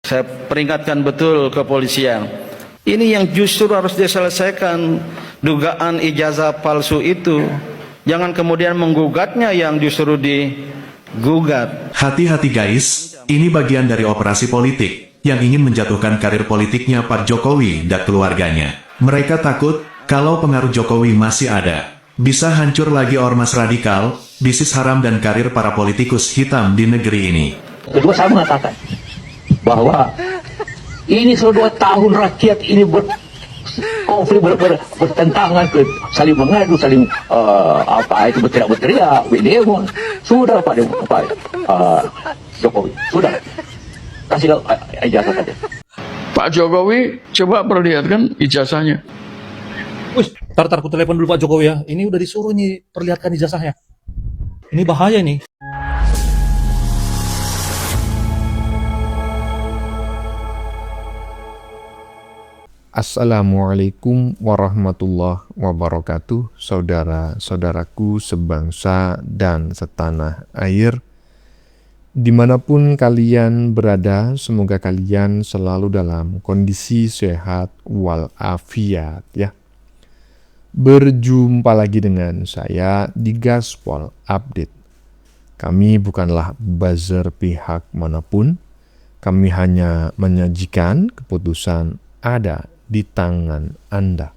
Saya peringatkan betul kepolisian. Ini yang justru harus diselesaikan, dugaan ijazah palsu itu. Jangan kemudian menggugatnya yang justru digugat. Hati-hati guys, ini bagian dari operasi politik yang ingin menjatuhkan karir politiknya Pak Jokowi dan keluarganya. Mereka takut kalau pengaruh Jokowi masih ada, bisa hancur lagi ormas radikal, bisnis haram dan karir para politikus hitam di negeri ini. Kedua, saya mengatakan bahwa ini sudah 2 tahun rakyat ini berkonflik, bertentangan, saling mengadu, saling berteriak-berteriak, berdemo. Sudah Pak Jokowi, sudah kasih ijazah saja. Pak Jokowi coba perlihatkan ijazahnya. Wih, tar ku telepon dulu Pak Jokowi ya. Ini udah disuruh nih perlihatkan ijazahnya. Ini bahaya nih. Assalamualaikum warahmatullahi wabarakatuh, saudara-saudaraku sebangsa dan setanah air. Dimanapun kalian berada, semoga kalian selalu dalam kondisi sehat walafiat ya. Berjumpa lagi dengan saya di Gaspol Update. Kami bukanlah buzzer pihak manapun, kami hanya menyajikan keputusan ada di tangan Anda.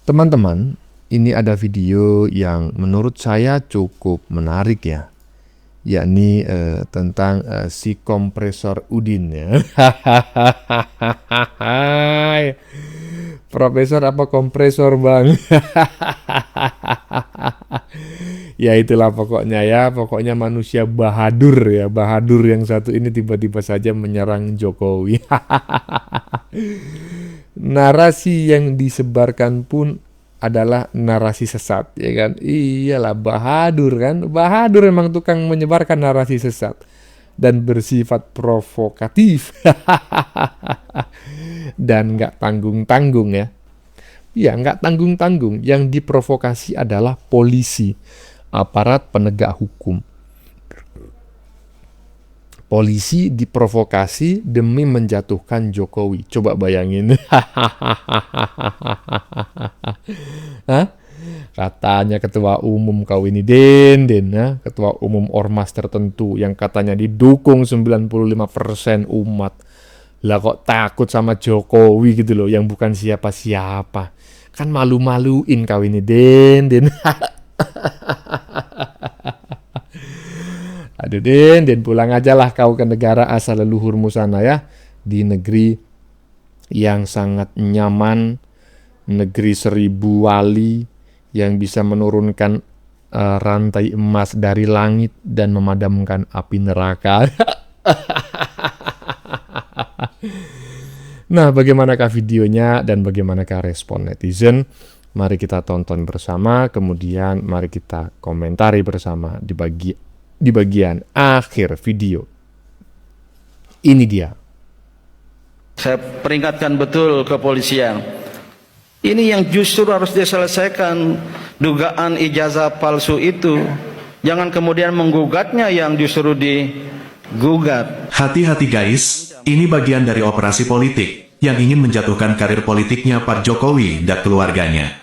Teman-teman, ini ada video yang menurut saya cukup menarik ya, yakni tentang si kompresor Udin ya. Profesor apa kompresor bang? Ya itulah pokoknya ya, pokoknya manusia bahadur ya, bahadur yang satu ini tiba-tiba saja menyerang Jokowi. Narasi yang disebarkan pun adalah narasi sesat ya kan. Iyalah bahadur kan, bahadur memang tukang menyebarkan narasi sesat dan bersifat provokatif. Dan nggak tanggung-tanggung ya. Ya nggak tanggung-tanggung, yang diprovokasi adalah polisi, aparat penegak hukum. Polisi diprovokasi demi menjatuhkan Jokowi. Coba bayangin. Hah? Katanya ketua umum kau ini Den ya? Ketua umum ormas tertentu yang katanya didukung 95% umat. Lah kok takut sama Jokowi gitu loh, yang bukan siapa-siapa. Kan malu-maluin kau ini Den. Aduh Den, pulang aja lah kau ke negara asal leluhurmu sana ya. Di negeri yang sangat nyaman, negeri 1000 wali yang bisa menurunkan rantai emas dari langit dan memadamkan api neraka. Nah, bagaimanakah videonya dan bagaimanakah respon netizen? Mari kita tonton bersama, kemudian mari kita komentari bersama di bagian akhir video. Ini dia. Saya peringatkan betul kepolisian. Ini yang justru harus diselesaikan, dugaan ijazah palsu itu. Jangan kemudian menggugatnya yang justru digugat. Hati-hati guys, ini bagian dari operasi politik yang ingin menjatuhkan karir politiknya Pak Jokowi dan keluarganya.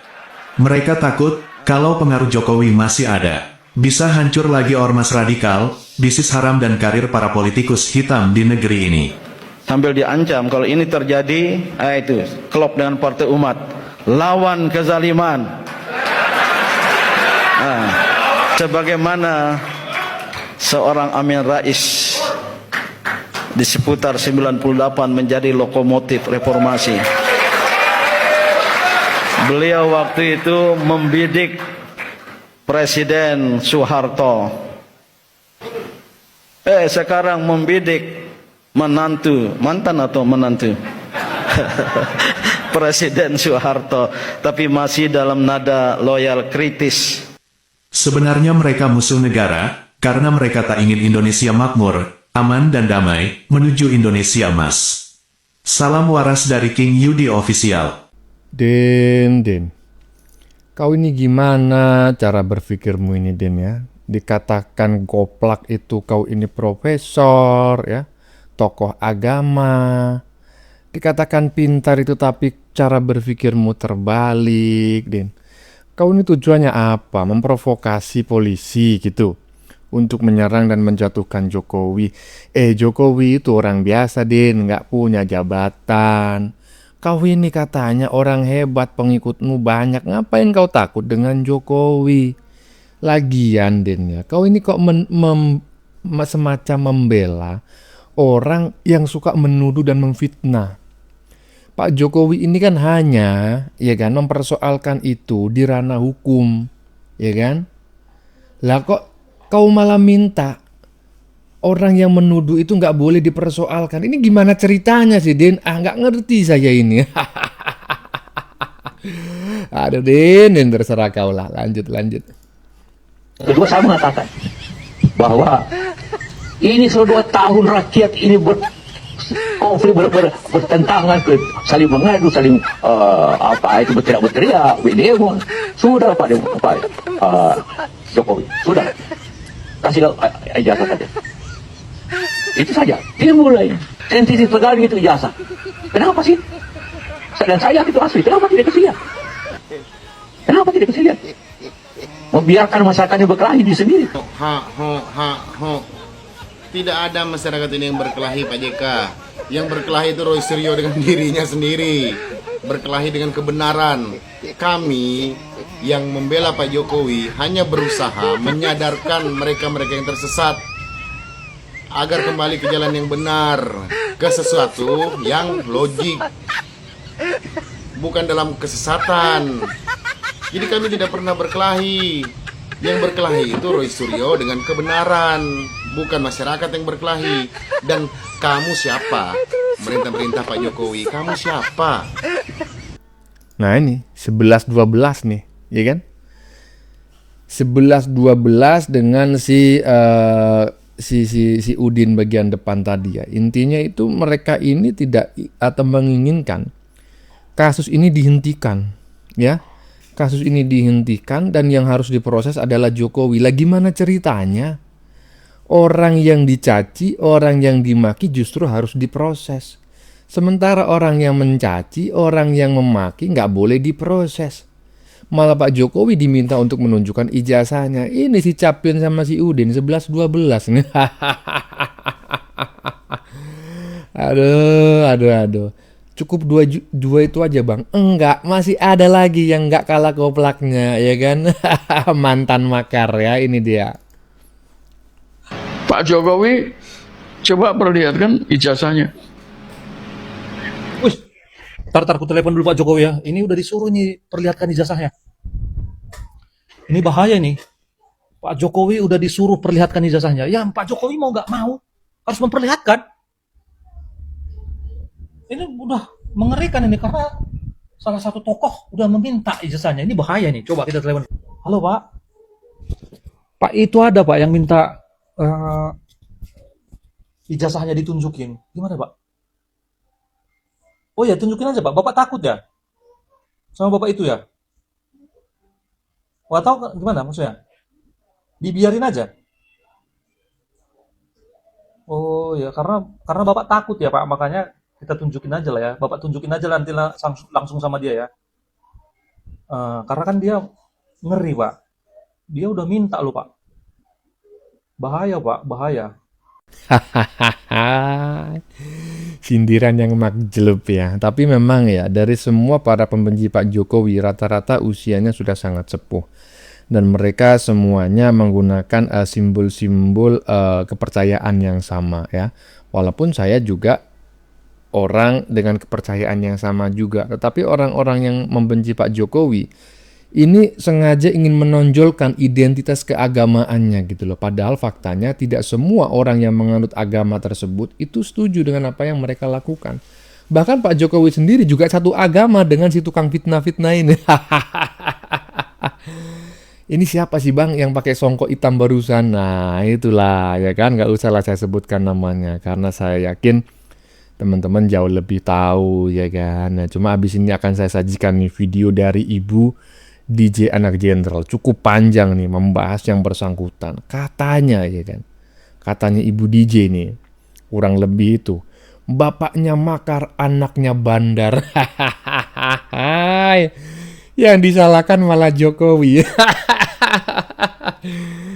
Mereka takut kalau pengaruh Jokowi masih ada, bisa hancur lagi ormas radikal, bisnis haram dan karir para politikus hitam di negeri ini. Sambil diancam kalau ini terjadi, itu klop dengan Partai Umat, lawan kezaliman. Sebagaimana seorang Amin Rais di seputar 98 menjadi lokomotif reformasi. Beliau waktu itu membidik Presiden Soeharto. Sekarang membidik mantan atau menantu Presiden Soeharto, tapi masih dalam nada loyal kritis. Sebenarnya mereka musuh negara karena mereka tak ingin Indonesia makmur, aman dan damai menuju Indonesia emas. Salam waras dari King Yudi Official. Den, kau ini gimana cara berpikirmu ini Den ya? Dikatakan goplak itu kau ini profesor ya. tokoh agama. Dikatakan pintar itu tapi cara berpikirmu terbalik, Din. Kau ini tujuannya apa? Memprovokasi polisi gitu untuk menyerang dan menjatuhkan Jokowi. Jokowi itu orang biasa, Din, nggak punya jabatan. Kau ini katanya orang hebat, pengikutmu banyak. Ngapain kau takut dengan Jokowi? Lagian, Din, ya, kau ini kok semacam membela orang yang suka menuduh dan memfitnah. Pak Jokowi ini kan hanya, ya kan, mempersoalkan itu di ranah hukum, ya kan? Lah kok kau malah minta orang yang menuduh itu nggak boleh dipersoalkan? Ini gimana ceritanya sih, Din? Nggak ngerti saya ini. Aduh, Din, terserah kau lah. Lanjut. Kedua, saya mengatakan bahwa ini sudah 2 tahun rakyat ini berkonflik, bertentangan, saling mengadu, saling berteriak-berteriak, demo. Sudah Pak Jokowi, sudah kasih ijazah saja. Itu saja. Dia mulai sensitif sekali itu ijazah. Kenapa sih? Dan saya itu asli. Kenapa tidak kasih lihat? Kenapa tidak kasih lihat? Membiarkan masyarakatnya berkelahi di sendiri. Tidak ada masyarakat ini yang berkelahi, Pak JK. Yang berkelahi itu Roy Suryo dengan dirinya sendiri. Berkelahi dengan kebenaran. Kami yang membela Pak Jokowi hanya berusaha menyadarkan mereka-mereka yang tersesat agar kembali ke jalan yang benar, ke sesuatu yang logik, bukan dalam kesesatan. Jadi kami tidak pernah berkelahi. Yang berkelahi itu Roy Suryo dengan kebenaran, bukan masyarakat yang berkelahi. Dan kamu siapa? Merintah-merintah Pak Jokowi, kamu siapa? Nah ini 11-12 nih, ya kan? 11-12 dengan si Udin bagian depan tadi ya. Intinya itu mereka ini tidak atau menginginkan kasus ini dihentikan, ya. Kasus ini dihentikan dan yang harus diproses adalah Jokowi. Lah gimana ceritanya? Orang yang dicaci, orang yang dimaki justru harus diproses. Sementara orang yang mencaci, orang yang memaki nggak boleh diproses. Malah Pak Jokowi diminta untuk menunjukkan ijazahnya. Ini si Capin sama si Udin 11-12 nih. Aduh. Cukup dua itu aja, Bang. Enggak, masih ada lagi yang nggak kalah koplaknya, ya kan? Mantan makar ya, ini dia. Pak Jokowi coba perlihatkan ijazahnya. Wih, tar ku telepon dulu Pak Jokowi ya. Ini udah disuruh nih perlihatkan ijazahnya. Ini bahaya nih. Pak Jokowi udah disuruh perlihatkan ijazahnya. Ya Pak Jokowi mau nggak mau harus memperlihatkan. Ini udah mengerikan ini karena salah satu tokoh udah meminta ijazahnya. Ini bahaya nih. Coba kita telepon. Halo Pak. Pak itu ada Pak yang minta ijazahnya ditunjukin. Gimana Pak? Oh ya tunjukin aja Pak. Bapak takut ya? Sama Bapak itu ya? Wah tahu gimana maksudnya? Dibiarin aja? Oh ya karena Bapak takut ya Pak. Makanya kita tunjukin aja lah ya. Bapak tunjukin aja nanti langsung sama dia ya. Karena kan dia ngeri Pak. Dia udah minta loh Pak. Bahaya Pak, bahaya. Sindiran yang makjlub ya. Tapi memang ya dari semua para pembenci Pak Jokowi rata-rata usianya sudah sangat sepuh. Dan mereka semuanya menggunakan simbol-simbol kepercayaan yang sama ya. Walaupun saya juga orang dengan kepercayaan yang sama juga. Tetapi orang-orang yang membenci Pak Jokowi ini sengaja ingin menonjolkan identitas keagamaannya gitu loh. Padahal faktanya tidak semua orang yang menganut agama tersebut itu setuju dengan apa yang mereka lakukan. Bahkan Pak Jokowi sendiri juga satu agama dengan si tukang fitnah-fitnah ini. Ini siapa sih Bang yang pakai songkok hitam barusan? Nah itulah ya kan, nggak usah lah saya sebutkan namanya. Karena saya yakin teman-teman jauh lebih tahu ya kan. Nah, cuma abis ini akan saya sajikan nih video dari Ibu DJ Anak Jenderal. Cukup panjang nih membahas yang bersangkutan. Katanya ya kan. Katanya Ibu DJ nih. Kurang lebih itu. Bapaknya makar, anaknya bandar. Yang disalahkan malah Jokowi.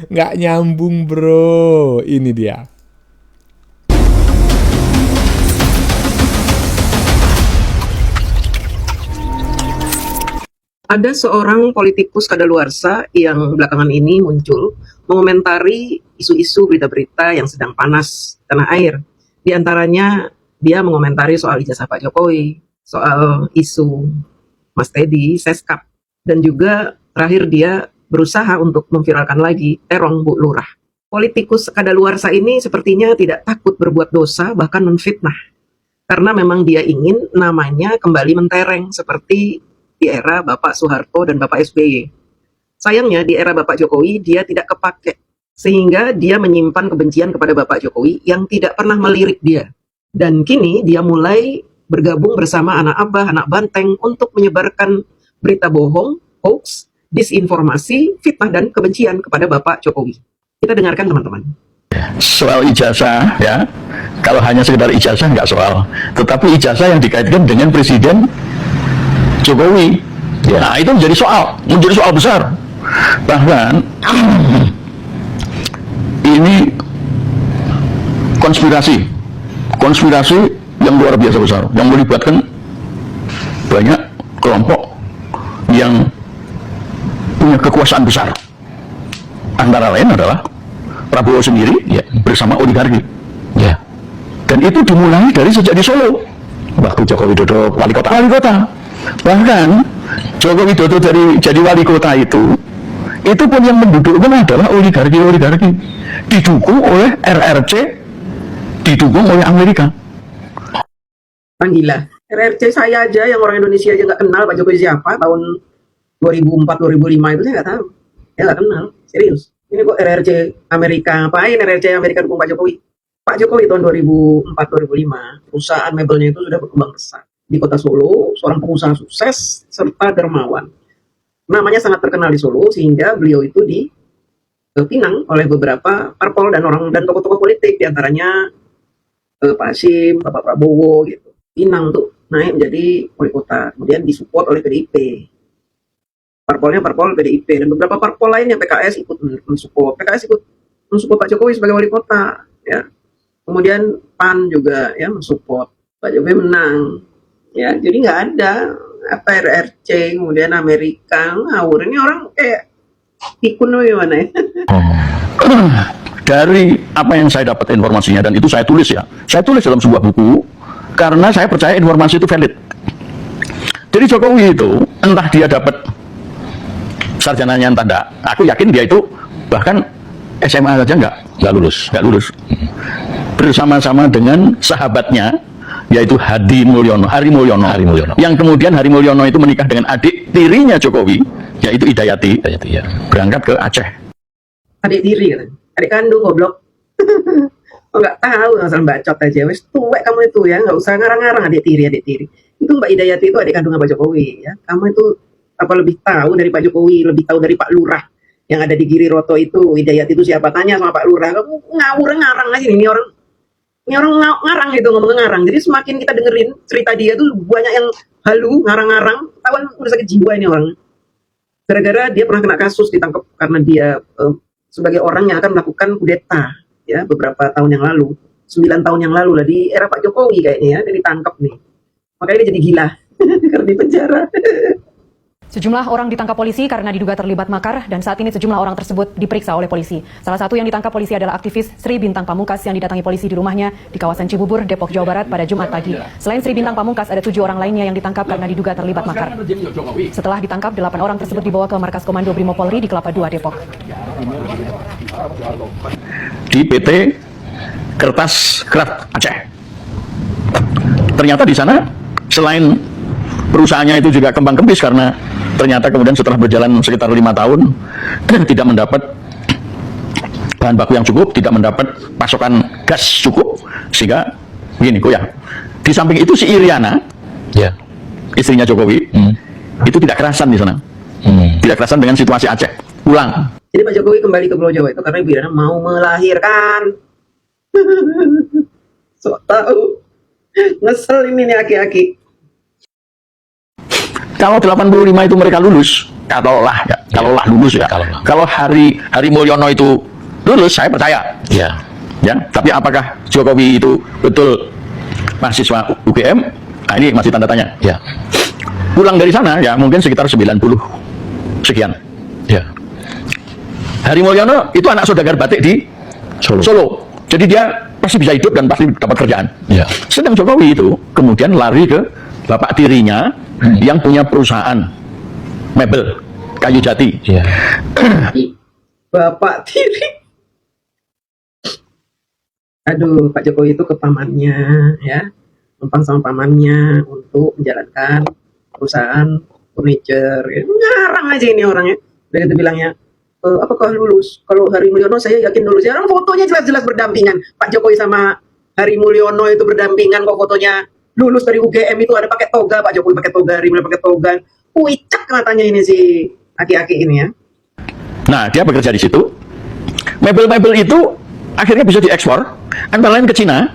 Nggak nyambung bro. Ini dia. Ada seorang politikus kadaluarsa yang belakangan ini muncul mengomentari isu-isu berita-berita yang sedang panas tanah air. Di antaranya dia mengomentari soal ijazah Pak Jokowi, soal isu Mas Teddy, Seskap, dan juga terakhir dia berusaha untuk memviralkan lagi terong Bu Lurah. Politikus kadaluarsa ini sepertinya tidak takut berbuat dosa, bahkan menfitnah. Karena memang dia ingin namanya kembali mentereng seperti di era Bapak Soeharto dan Bapak SBY. Sayangnya di era Bapak Jokowi dia tidak kepake, sehingga dia menyimpan kebencian kepada Bapak Jokowi yang tidak pernah melirik dia. Dan kini dia mulai bergabung bersama anak abah, anak banteng untuk menyebarkan berita bohong, hoax, disinformasi, fitnah dan kebencian kepada Bapak Jokowi. Kita dengarkan teman-teman. Soal ijazah ya, kalau hanya sekedar ijazah nggak soal, tetapi ijazah yang dikaitkan dengan Presiden Jokowi, ya, nah itu menjadi soal besar. Bahkan ini konspirasi yang luar biasa besar, yang melibatkan banyak kelompok yang punya kekuasaan besar. Antara lain adalah Prabowo sendiri ya, bersama oligarki. Ya. Dan itu dimulai dari sejak di Solo, waktu Joko Widodo wali kota. Bahkan Joko Widodo jadi wali kota itu pun yang mendudukkan adalah oligarki, didukung oleh RRC, didukung oleh Amerika. Orang gila. RRC saya aja yang orang Indonesia aja nggak kenal Pak Jokowi siapa tahun 2004-2005 itu saya nggak tahu. Saya nggak kenal, serius. Ini kok RRC Amerika, ngapain RRC Amerika dukung Pak Jokowi? Pak Jokowi tahun 2004-2005, perusahaan mebelnya itu sudah berkembang pesat. Di kota Solo, seorang pengusaha sukses serta dermawan. Namanya sangat terkenal di Solo sehingga beliau itu dipinang oleh beberapa parpol dan tokoh-tokoh politik, diantaranya Pak Hasyim, Bapak Prabowo gitu. Pinang tuh naik menjadi wali kota, kemudian disupport oleh PDIP. Parpolnya parpol PDIP dan beberapa parpol lainnya PKS ikut mensupport. PKS ikut mensupport Pak Jokowi sebagai wali kota, ya. Kemudian PAN juga ya mensupport Pak Jokowi menang. Ya, jadi nggak ada apa RRC, kemudian Amerika, ngawur. Ini orang kayak pikun gimana ya? Dari apa yang saya dapat informasinya, dan itu saya tulis ya. Saya tulis dalam sebuah buku, karena saya percaya informasi itu valid. Jadi Jokowi itu, entah dia dapat sarjananya entah enggak, aku yakin dia itu bahkan SMA saja nggak lulus. Bersama-sama dengan sahabatnya, yaitu Hari Mulyono. Yang kemudian Hari Mulyono itu menikah dengan adik tirinya Jokowi, yaitu Hidayati ya. Berangkat ke Aceh. Adik tiri kan? Adik kandung goblok. Oh, nggak tahu, asal bacot aja. Wes tuwek kamu itu ya, nggak usah ngarang-ngarang adik tiri. Itu Mbak Hidayati itu adik kandung Pak Jokowi ya. Kamu itu apa lebih tahu dari Pak Jokowi, lebih tahu dari Pak Lurah yang ada di Giri Roto itu. Hidayati itu siapa? Tanya sama Pak Lurah. Kamu ngawur ngarang aja ini orang ngarang gitu, ngomong ngarang. Jadi semakin kita dengerin cerita dia tuh banyak yang halu, ngarang-ngarang. Tawan udah sakit jiwa ini orang. Gara-gara dia pernah kena kasus, ditangkap karena dia sebagai orang yang akan melakukan kudeta ya beberapa tahun yang lalu, 9 tahun yang lalu lah, di era Pak Jokowi kayaknya ya, dia ditangkap nih. Makanya dia jadi gila karena di penjara. Sejumlah orang ditangkap polisi karena diduga terlibat makar dan saat ini sejumlah orang tersebut diperiksa oleh polisi. Salah satu yang ditangkap polisi adalah aktivis Sri Bintang Pamungkas yang didatangi polisi di rumahnya di kawasan Cibubur, Depok, Jawa Barat pada Jumat pagi. Selain Sri Bintang Pamungkas, ada 7 orang lainnya yang ditangkap karena diduga terlibat makar. Setelah ditangkap, 8 orang tersebut dibawa ke markas Komando Brimopolri di Kelapa II, Depok. Di PT Kertas Kraft Aceh. Ternyata di sana selain perusahaannya itu juga kembang kempis karena ternyata kemudian setelah berjalan sekitar 5 tahun tidak mendapat bahan baku yang cukup, tidak mendapat pasokan gas cukup, sehingga begini goyah. Di samping itu si Iriana, ya, istrinya Jokowi, itu tidak kerasan di sana, tidak kerasan dengan situasi Aceh. Pulang. Jadi Pak Jokowi kembali ke Pulau Jawa itu karena Iriana mau melahirkan. Sok tahu. Ngesel ini nih aki-aki. Kalau 85 itu mereka lulus, kalaulah lulus ya. Kalau Hari Mulyono itu lulus, saya percaya. Ya. Tapi apakah Jokowi itu betul mahasiswa UGM? Nah, ini masih tanda tanya. Ya. Pulang dari sana ya mungkin sekitar 90 sekian. Ya. Hari Mulyono itu anak saudagar batik di Solo. Jadi dia pasti bisa hidup dan pasti dapat kerjaan. Ya. Sedang Jokowi itu kemudian lari ke bapak tirinya yang punya perusahaan mebel kayu jati. Ya. Bapak tiri. Aduh, Pak Jokowi itu ke pamannya, ya, numpang sama pamannya untuk menjalankan perusahaan furniture. Ya. Ngarang aja ini orangnya. Dari itu bilangnya, apakah lulus? Kalau Hari Mulyono saya yakin lulus. Ya, orang fotonya jelas-jelas berdampingan. Pak Jokowi sama Hari Mulyono itu berdampingan kok fotonya. Lulus dari UGM itu ada pakai toga, Pak Jokowi pakai toga, Hari Mulyono pakai toga. Puicak matanya ini si aki-aki ini ya. Nah, dia bekerja di situ. Mebel-mebel itu akhirnya bisa diekspor, antara lain ke Cina,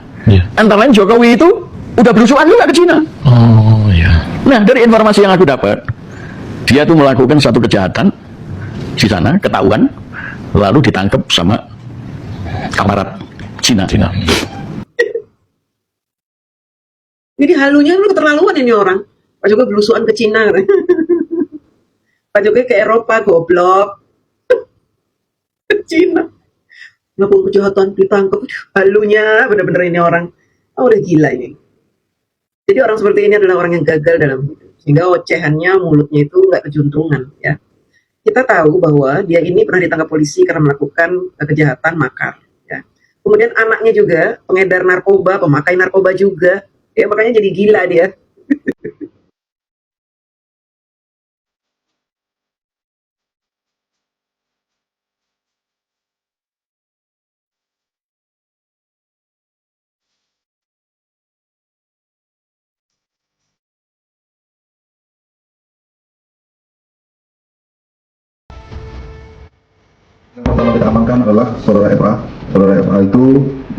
antara lain Jokowi itu udah berusukan juga ke Cina. Oh ya. Nah, dari informasi yang aku dapat, dia tuh melakukan satu kejahatan di sana, ketahuan, lalu ditangkap sama aparat Cina. Jadi halunya lu keterlaluan ini orang. Pak Jokowi berusukan ke Cina. Pak Jokowi ke Eropa, goblok. Ke Cina. Melakukan kejahatan, ditangkap. Halunya bener-bener ini orang. Oh, udah gila ini. Jadi orang seperti ini adalah orang yang gagal dalam hidup. Sehingga ocehannya, mulutnya itu nggak kejuntrungan. Ya. Kita tahu bahwa dia ini pernah ditangkap polisi karena melakukan kejahatan makar. Ya. Kemudian anaknya juga pengedar narkoba, pemakai narkoba juga. Ya, makanya jadi gila dia. Yang pertama kita amankan adalah saudara FA. Saudara FA itu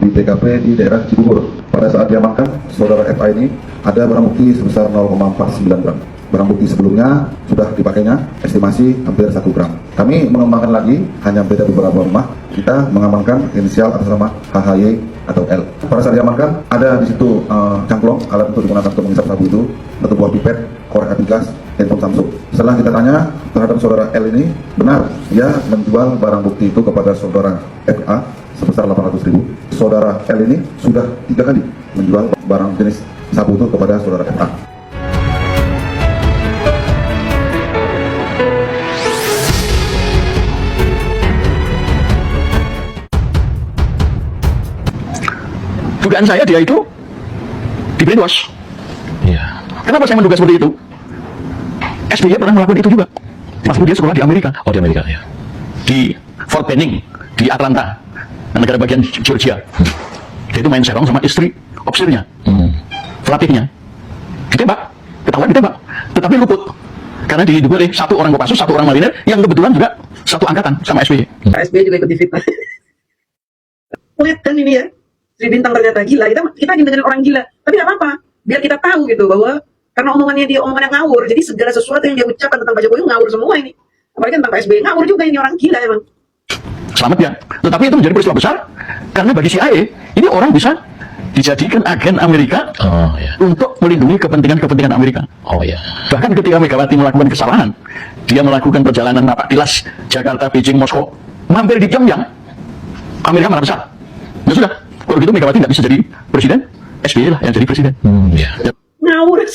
di TKP di daerah Cibubur. Pada saat diamankan, saudara FA ini ada barang bukti sebesar 0,49 gram. Barang bukti sebelumnya sudah dipakainya, estimasi hampir 1 gram. Kami mengembangkan lagi, hanya beda beberapa rumah. Kita mengamankan inisial atas nama HHY atau L. Pada saat diamankan, ada di situ cangklong, alat untuk digunakan untuk menghisap sabu itu, satu buah pipet, korek api gas, handphone Samsung. Setelah kita tanya terhadap saudara L ini, benar dia menjual barang bukti itu kepada saudara FA sebesar 800.000. Saudara L ini sudah 3 kali menjual barang jenis sabu itu kepada saudara FA. Dugaan saya dia itu di brainwash. Iya. Kenapa saya menduga seperti itu? SBY pernah melakukan itu juga. Waktu dia sekolah di Amerika. Oh, di Amerika, ya. Di Fort Benning, di Atlanta, negara bagian Georgia. Dia itu main serong sama istri opsirnya, pelatihnya. Ditembak, ketahuan ditembak. Tetapi luput. Karena diduga oleh satu orang Kopassus, satu orang Marinir, yang kebetulan juga satu angkatan sama SBY. Pak SBY juga ikut difitnah. Lihat kan ini ya. Sri Bintang ternyata gila, kita ingin dengan orang gila, tapi tidak apa-apa, biar kita tahu gitu bahwa karena omongannya dia omongan yang ngawur, jadi segala sesuatu yang dia ucapkan tentang Pak Jokowi ngawur semua ini, apalagi tentang Pak SBY ngawur juga, ini orang gila emang. Selamat ya, tetapi itu menjadi peristiwa besar karena bagi CIA ini orang bisa dijadikan agen Amerika untuk melindungi kepentingan Amerika. Bahkan ketika Megawati melakukan kesalahan, dia melakukan perjalanan napak tilas Jakarta, Beijing, Moskow, mampir di Pyongyang, Amerika marah besar. Ya sudah. Kalau gitu Megawati nggak bisa jadi presiden, SBY lah yang jadi presiden. Ngawur.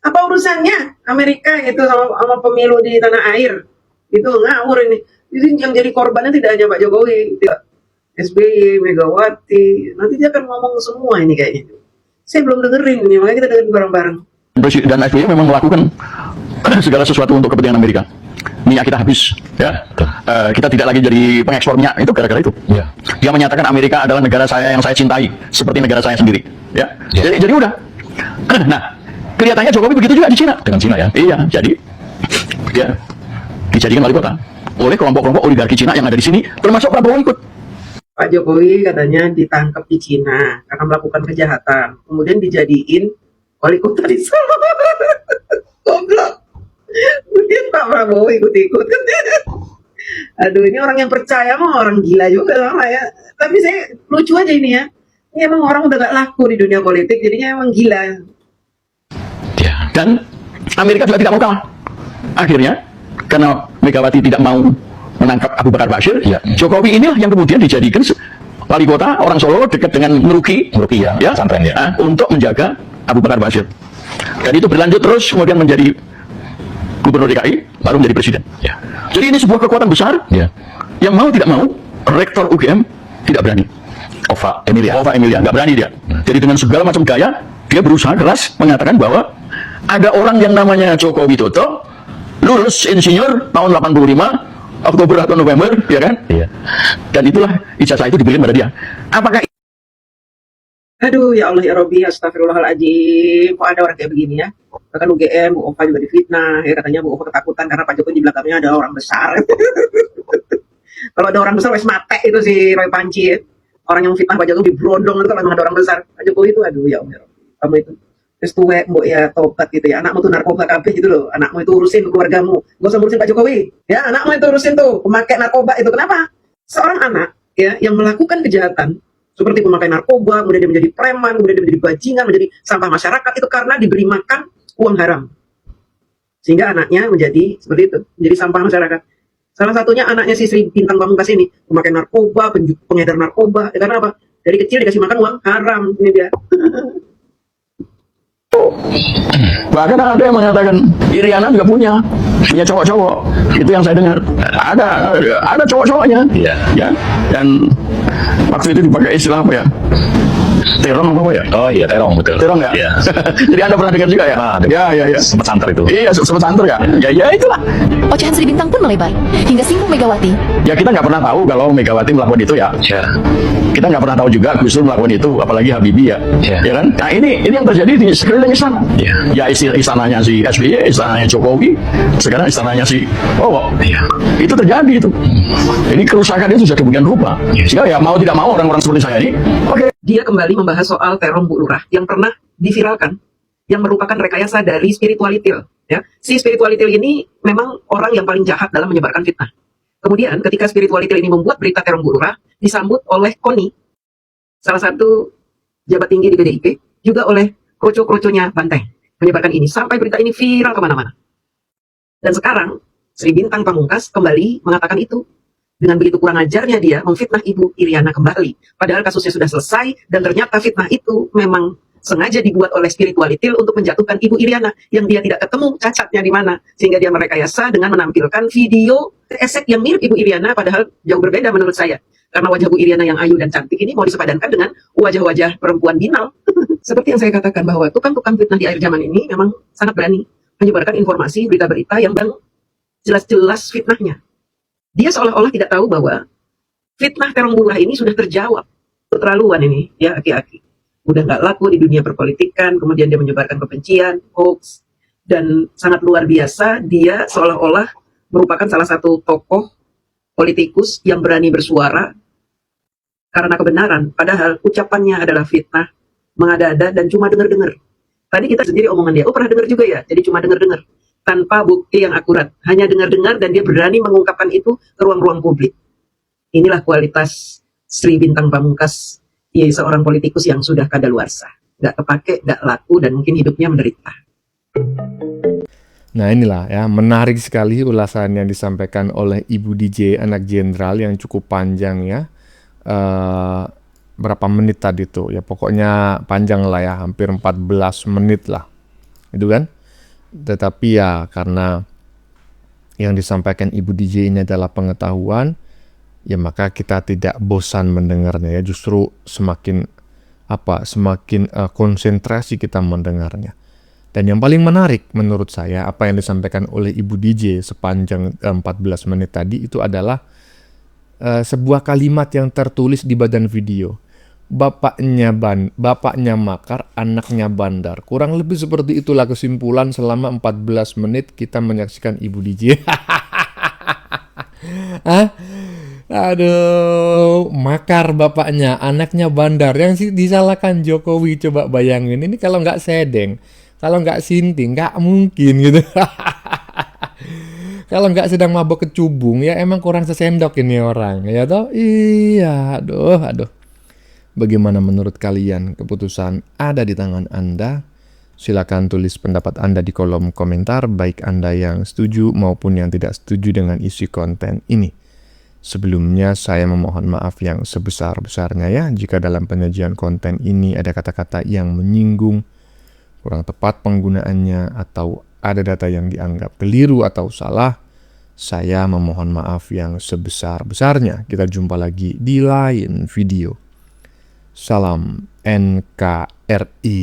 Apa urusannya Amerika itu sama pemilu di tanah air? Itu ngawur ini. Jadi yang jadi korbannya tidak hanya Pak Jokowi, tidak SBY, Megawati. Nanti dia akan ngomong semua ini kayaknya. Saya belum dengerin ini, makanya kita dengerin bareng-bareng. Dan SBY memang melakukan segala sesuatu untuk kepentingan Amerika. Minyak kita habis, ya. Kita tidak lagi jadi pengekspor minyak, itu gara-gara itu. Dia menyatakan Amerika adalah negara saya yang saya cintai, seperti negara saya sendiri. Ya. Jadi udah. Nah, kelihatannya Jokowi begitu juga di Cina. Dengan Cina ya? Iya, jadi dia dijadikan wali kota oleh kelompok-kelompok oligarki Cina yang ada di sini, termasuk Prabowo ikut. Pak Jokowi katanya ditangkap di Cina karena melakukan kejahatan, kemudian dijadiin wali kota di Solo. Goblok. Kemudian Pak Prabowo ikut-ikut. Aduh, ini orang yang percaya mah orang gila juga sama ya. Tapi saya lucu aja ini ya. Ini emang orang udah gak laku di dunia politik, jadinya emang gila. Ya, dan Amerika juga tidak mau kalah. Akhirnya, karena Megawati tidak mau menangkap Abu Bakar Bashir, ya, Jokowi inilah yang kemudian dijadikan wali kota orang Solo dekat dengan Meruki ya, pesantren ya, untuk menjaga Abu Bakar Bashir. Dan itu berlanjut terus, kemudian menjadi gubernur DKI, baru menjadi presiden. Ya. Jadi ini sebuah kekuatan besar, ya, yang mau tidak mau, rektor UGM tidak berani. Ova Emilia, nggak berani dia. Jadi dengan segala macam gaya, dia berusaha keras mengatakan bahwa ada orang yang namanya Joko Widodo, lulus insinyur tahun 85, Oktober atau November, ya kan? Iya. Dan itulah ijazah itu diberikan pada dia. Apakah Aduh, ya Allah ya Robi, astagfirullahaladzim. Kok ada orang kayak begini ya? Bahkan UGM, Bu Ova juga difitnah. Ya katanya Bu Ova ketakutan karena Pak Jokowi di belakangnya ada orang besar. Kalau ada orang besar, wes mate itu si Roy Panci ya. Orang yang fitnah Pak Jokowi berondong itu kalau memang ada orang besar. Pak Jokowi itu, aduh ya Allah, kamu itu terus tuwek, mbok ya tobat gitu ya. Anakmu tuh narkoba kabeh gitu loh. Anakmu itu urusin keluargamu. Gak usah ngurusin Pak Jokowi. Ya, anakmu itu urusin tuh pemakai narkoba itu. Kenapa? Seorang anak ya yang melakukan kejahatan seperti pemakai narkoba, kemudian dia menjadi preman, kemudian dia menjadi bajingan, menjadi sampah masyarakat itu karena diberi makan uang haram. Sehingga anaknya menjadi seperti itu, menjadi sampah masyarakat. Salah satunya anaknya si Sri Bintang Pamungkas ini, pemakai narkoba, pengedar narkoba. Ya, karena apa? Dari kecil dikasih makan uang haram. Ini dia. bahkan ada yang mengatakan Iriana juga punya cowok-cowok, itu yang saya dengar. Ada cowok-cowoknya, ya. Dan waktu itu dipakai istilah apa ya? Terong apa ya? Oh iya, terong, betul. Terong ya? Iya. Jadi Anda pernah dengar juga ya? Nah, ya. Sempat santer itu. Iya, sempat santer ya? Ya itulah. Ocehan Sri Bintang pun melebar hingga singgung Megawati. Ya kita nggak pernah tahu kalau Megawati melakukan itu ya. Kita nggak pernah tahu juga Gus Dur melakukan itu, apalagi Habibie ya. Ya kan? Nah ini yang terjadi di sekeliling istana. Ya istananya si SBY, istananya Jokowi, sekarang istananya si itu terjadi itu. Ini kerusakan itu sudah demikian rupa. Sehingga ya mau tidak mau orang-orang seperti saya ini, Dia kembali membahas soal terong Bu Lurah yang pernah diviralkan, yang merupakan rekayasa dari spiritualitil. Ya, si spiritualitil ini memang orang yang paling jahat dalam menyebarkan fitnah. Kemudian ketika spiritualitil ini membuat berita terong Bu Lurah, disambut oleh Koni, salah satu jabat tinggi di PDIP, juga oleh kroco-kroconya Banteng, menyebarkan ini sampai berita ini viral kemana-mana. Dan sekarang Sri Bintang Pamungkas kembali mengatakan itu. Dengan begitu kurang ajarnya dia memfitnah Ibu Iriana kembali. Padahal kasusnya sudah selesai dan ternyata fitnah itu memang sengaja dibuat oleh spiritualitil untuk menjatuhkan Ibu Iriana yang dia tidak ketemu cacatnya di mana. Sehingga dia merekayasa dengan menampilkan video esek yang mirip Ibu Iriana padahal jauh berbeda menurut saya. Karena wajah Bu Iriana yang ayu dan cantik ini mau disepadankan dengan wajah-wajah perempuan binal. Seperti yang saya katakan bahwa tukang-tukang fitnah di akhir zaman ini memang sangat berani menyebarkan informasi, berita-berita yang jelas-jelas fitnahnya. Dia seolah-olah tidak tahu bahwa fitnah terong Bu Lurah ini sudah terjawab. Keterlaluan ini, ya aki-aki. Udah nggak laku di dunia perpolitikan, kemudian dia menyebarkan kebencian, hoax, dan sangat luar biasa, dia seolah-olah merupakan salah satu tokoh politikus yang berani bersuara karena kebenaran, padahal ucapannya adalah fitnah, mengada-ada, dan cuma dengar-dengar. Tadi kita sendiri omongan dia, pernah dengar juga ya, jadi cuma dengar-dengar. Tanpa bukti yang akurat, hanya dengar-dengar dan dia berani mengungkapkan itu ke ruang-ruang publik. Inilah kualitas Sri Bintang Pamungkas, ia seorang politikus yang sudah kadaluarsa, nggak kepake, nggak laku, dan mungkin hidupnya menderita. Nah inilah ya, menarik sekali ulasan yang disampaikan oleh Ibu DJ anak jenderal yang cukup panjang ya. Berapa menit tadi tuh ya, pokoknya panjang lah ya, hampir 14 menit lah, itu kan. Tetapi ya karena yang disampaikan Ibu DJ ini adalah pengetahuan, ya maka kita tidak bosan mendengarnya ya, justru semakin konsentrasi kita mendengarnya. Dan yang paling menarik menurut saya apa yang disampaikan oleh Ibu DJ sepanjang 14 menit tadi itu adalah sebuah kalimat yang tertulis di badan video. Bapaknya makar, anaknya bandar. Kurang lebih seperti itulah kesimpulan selama 14 menit kita menyaksikan Ibu DJ. Aduh, makar bapaknya, anaknya bandar. Yang sih disalahkan Jokowi, coba bayangin. Ini kalau nggak sedeng, kalau nggak sinting, nggak mungkin gitu. Kalau nggak sedang mabok kecubung, ya emang kurang sesendok ini orang. Ya toh? Iya, aduh. Bagaimana menurut kalian? Keputusan ada di tangan Anda. Silakan tulis pendapat Anda di kolom komentar, baik Anda yang setuju maupun yang tidak setuju dengan isi konten ini. Sebelumnya saya memohon maaf yang sebesar-besarnya ya jika dalam penyajian konten ini ada kata-kata yang menyinggung, kurang tepat penggunaannya, atau ada data yang dianggap keliru atau salah. Saya memohon maaf yang sebesar-besarnya. Kita jumpa lagi di lain video. Salam NKRI.